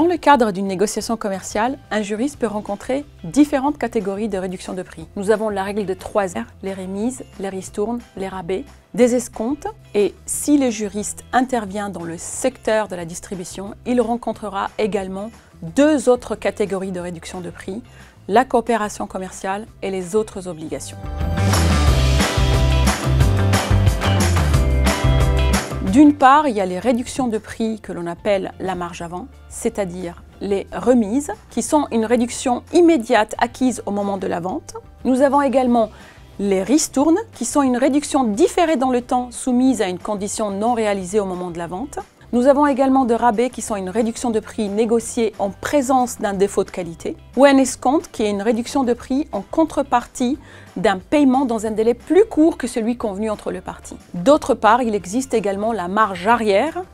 Dans le cadre d'une négociation commerciale, un juriste peut rencontrer différentes catégories de réduction de prix. Nous avons la règle de 3 R, les remises, les ristournes, les rabais, des escomptes. Et si le juriste intervient dans le secteur de la distribution, il rencontrera également 2 autres catégories de réduction de prix, la coopération commerciale et les autres obligations. D'une part, il y a les réductions de prix que l'on appelle la marge avant, c'est-à-dire les remises, qui sont une réduction immédiate acquise au moment de la vente. Nous avons également les ristournes, qui sont une réduction différée dans le temps soumise à une condition non réalisée au moment de la vente. Nous avons également des rabais qui sont une réduction de prix négociée en présence d'un défaut de qualité, ou un escompte qui est une réduction de prix en contrepartie d'un paiement dans un délai plus court que celui convenu entre les parties. D'autre part, il existe également la marge arrière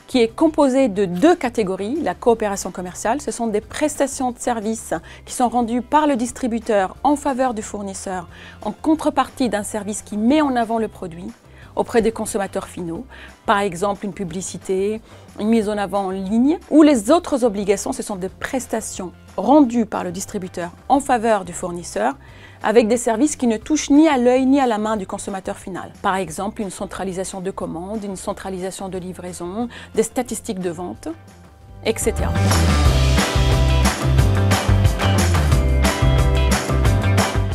qui est composée de 2 catégories. La coopération commerciale, ce sont des prestations de services qui sont rendues par le distributeur en faveur du fournisseur en contrepartie d'un service qui met en avant le produit auprès des consommateurs finaux, par exemple une publicité, une mise en avant en ligne, ou les autres obligations, ce sont des prestations rendues par le distributeur en faveur du fournisseur avec des services qui ne touchent ni à l'œil ni à la main du consommateur final. Par exemple, une centralisation de commandes, une centralisation de livraison, des statistiques de vente, etc.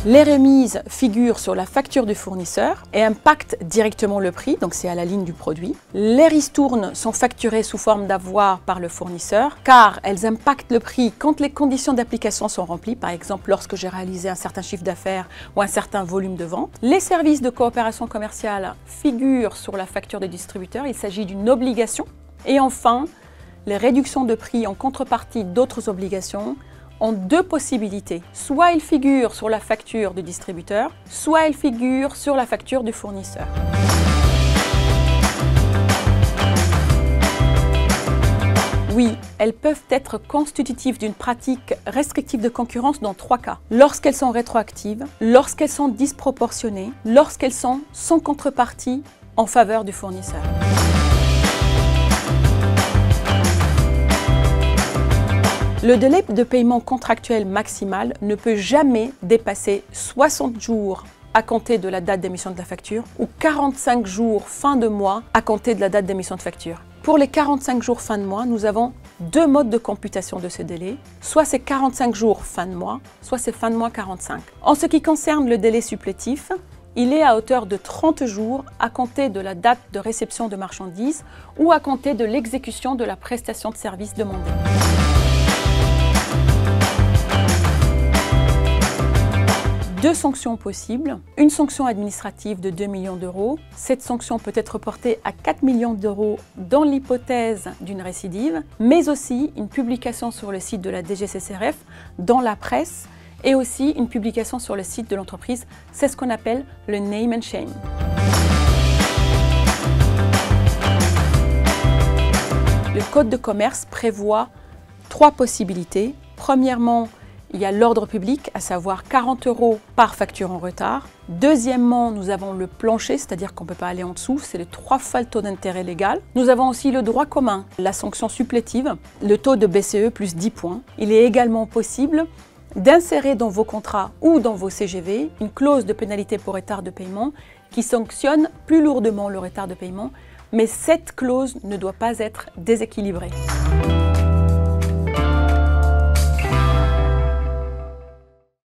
Les remises figurent sur la facture du fournisseur et impactent directement le prix, donc c'est à la ligne du produit. Les ristournes sont facturées sous forme d'avoir par le fournisseur car elles impactent le prix quand les conditions d'application sont remplies, par exemple lorsque j'ai réalisé un certain chiffre d'affaires ou un certain volume de vente. Les services de coopération commerciale figurent sur la facture des distributeurs, il s'agit d'une obligation. Et enfin, les réductions de prix en contrepartie d'autres obligations ont 2 possibilités. Soit ils figurent sur la facture du distributeur, soit ils figurent sur la facture du fournisseur. Oui, elles peuvent être constitutives d'une pratique restrictive de concurrence dans 3 cas. Lorsqu'elles sont rétroactives, lorsqu'elles sont disproportionnées, lorsqu'elles sont sans contrepartie en faveur du fournisseur. Le délai de paiement contractuel maximal ne peut jamais dépasser 60 jours à compter de la date d'émission de la facture ou 45 jours fin de mois à compter de la date d'émission de facture. Pour les 45 jours fin de mois, nous avons 2 modes de computation de ce délai. Soit c'est 45 jours fin de mois, soit c'est fin de mois 45. En ce qui concerne le délai supplétif, il est à hauteur de 30 jours à compter de la date de réception de marchandises ou à compter de l'exécution de la prestation de service demandée. Deux sanctions possibles, une sanction administrative de 2 millions d'euros. Cette sanction peut être portée à 4 millions d'euros dans l'hypothèse d'une récidive, mais aussi une publication sur le site de la DGCCRF, dans la presse, et aussi une publication sur le site de l'entreprise. C'est ce qu'on appelle le name and shame. Le Code de commerce prévoit 3 possibilités. Premièrement, il y a l'ordre public, à savoir 40 € par facture en retard. Deuxièmement, nous avons le plancher, c'est-à-dire qu'on ne peut pas aller en dessous, c'est les 3 fois le taux d'intérêt légal. Nous avons aussi le droit commun, la sanction supplétive, le taux de BCE plus 10 points. Il est également possible d'insérer dans vos contrats ou dans vos CGV une clause de pénalité pour retard de paiement qui sanctionne plus lourdement le retard de paiement, mais cette clause ne doit pas être déséquilibrée.